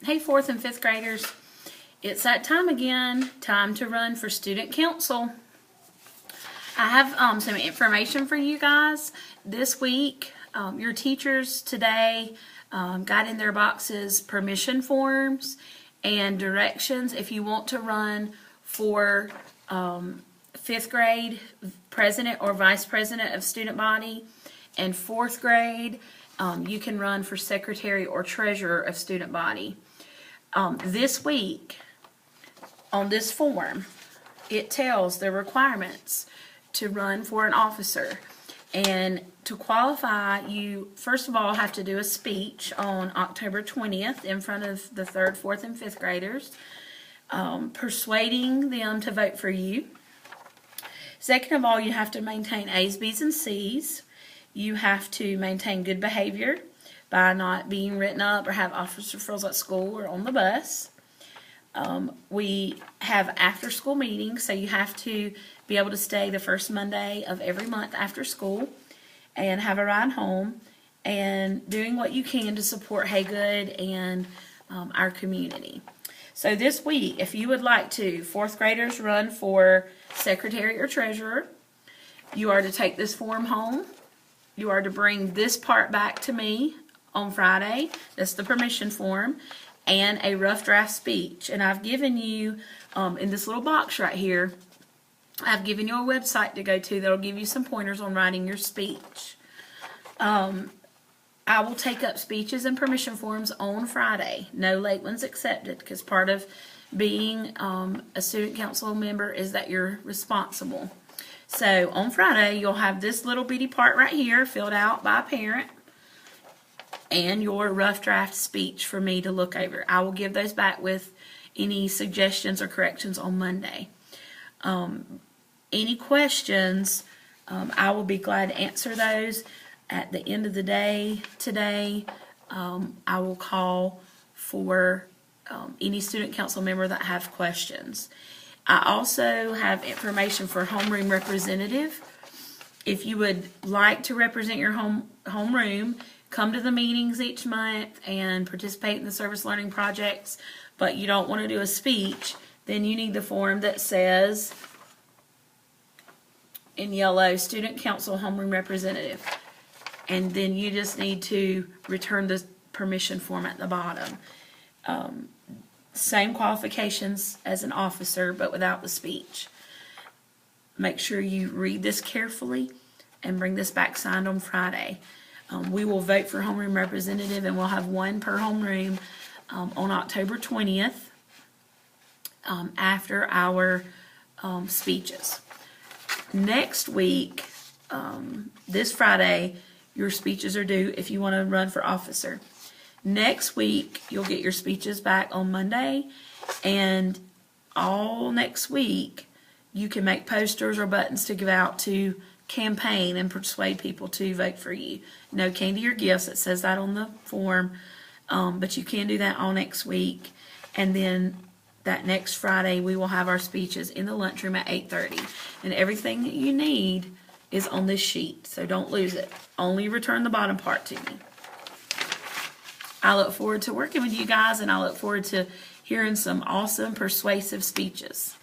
Hey, 4th and 5th graders. It's that time again. Time to run for student council. I have some information for you guys this week. Your teachers today got in their boxes permission forms and directions if you want to run for 5th grade president or vice president of student body, and 4th grade you can run for secretary or treasurer of student body. This week on this form it tells the requirements to run for an officer, and to qualify you first of all have to do a speech on October 20th in front of the 3rd, 4th, and 5th graders, persuading them to vote for you. Second of all, you have to maintain A's, B's, and C's. You have to maintain good behavior by not being written up or have officer referrals at school or on the bus. We have after school meetings, so you have to be able to stay the first Monday of every month after school and have a ride home, and doing what you can to support Haygood and our community. So this week, if you would like to, 4th graders run for secretary or treasurer, you are to take this form home. You are to bring this part back to me on Friday. That's the permission form and a rough draft speech. And I've given you, in this little box right here, I've given you a website to go to that'll give you some pointers on writing your speech. I will take up speeches and permission forms on Friday. No late ones accepted, because part of being a student council member is that you're responsible. So on Friday, you'll have this little bitty part right here filled out by a parent and your rough draft speech for me to look over. I will give those back with any suggestions or corrections on Monday. Any questions, I will be glad to answer those. At the end of the day today, I will call for any student council member that have questions. I also have information for homeroom representative. If you would like to represent your homeroom, come to the meetings each month and participate in the service learning projects, but you don't want to do a speech, then you need the form that says in yellow, student council homeroom representative. And then you just need to return the permission form at the bottom. Same qualifications as an officer, but without the speech. Make sure you read this carefully and bring this back signed on Friday. We will vote for homeroom representative, and we'll have one per homeroom on October 20th after our speeches. Next week, this Friday, your speeches are due if you want to run for officer. Next week, you'll get your speeches back on Monday, and all next week, you can make posters or buttons to give out to campaign and persuade people to vote for you. No candy or gifts, it says that on the form, but you can do that all next week. And then that next Friday, we will have our speeches in the lunchroom at 8:30. And everything that you need is on this sheet, so don't lose it. Only return the bottom part to me. I look forward to working with you guys, and I look forward to hearing some awesome, persuasive speeches.